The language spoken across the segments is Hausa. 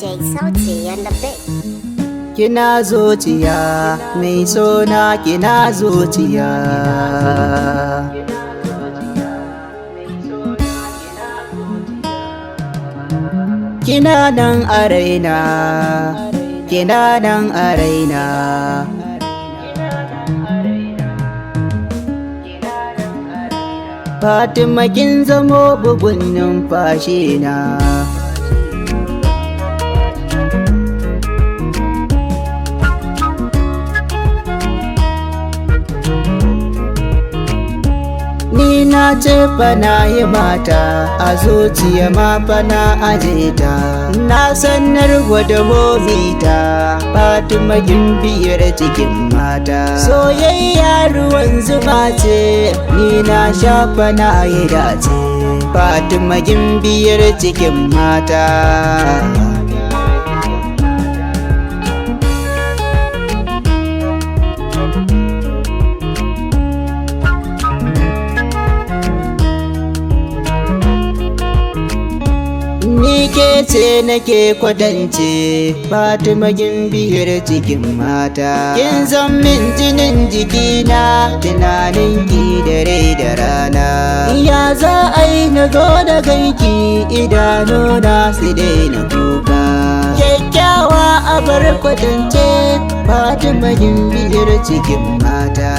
DJ Sauti and the Big. Kina zuciya mai sona kina zuciya. Kina nan a raina, kina nan a raina. Fatima kin zamo bugun numfashi na. Ni na ce fa na yi mata, a zuciya ma fa na aje ta. Na sanar da momita, Fatima gimbiyar cikin mata. Soyayya ruwan zuma ce, ni na sha fa na yi dace. Fatima gimbiyar cikin mata. Ni ke ce nake kwatance, Fatima gimbiyar cikin mata. Kin zan min jinin jikina, tunanin ki dare da rana. Ya za a yi na zo da ganki, idanuna su daina kuka. Kyakkyawa a bar kwatance, Fatima gimbiyar cikin mata.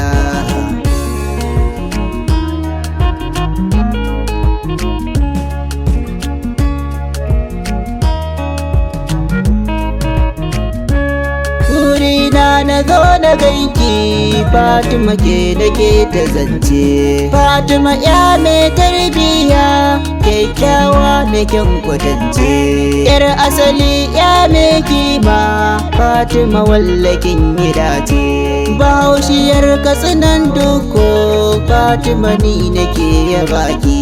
Na zo na ganki, Fatima ke nake ta zance. Fatima ya mai tarbiya, kyakkyawa mai kyan kwatance. Yar asali ya mai kima, Fatima wallakin yi dace. Bahaushiyar Katsinan Dukko, Fatima ni nake yabaki.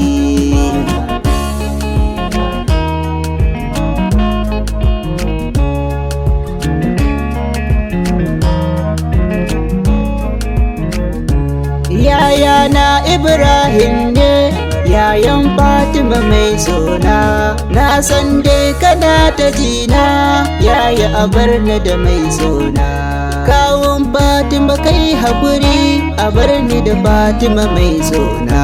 Yayana Ibrahim ne, yayan Fatima mai sona. Na san dai kana ta jina, yaya a barni da mai sona. Kawun Fatima kai haƙuri, a barni da Fatima mai sona.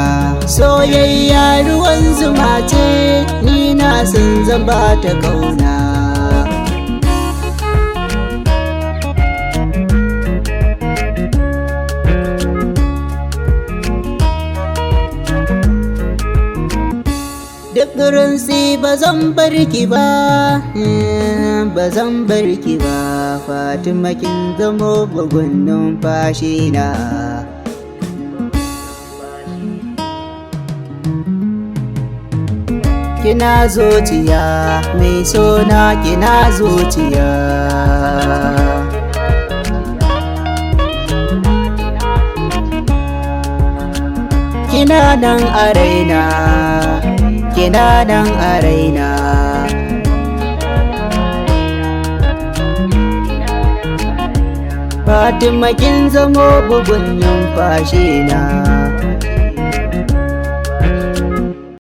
Soyayya ruwan zuma ce, ni na san zan ba ta kauna. Duk rinsi ba zan barki ba, ba zan barki ba. Fatima kin zamo bugun numfashi na. Kina zuciya mai sona kina zuciya. Kina nan a raina, kina nan a raina. Fatima kin zamo bugun numfashi na.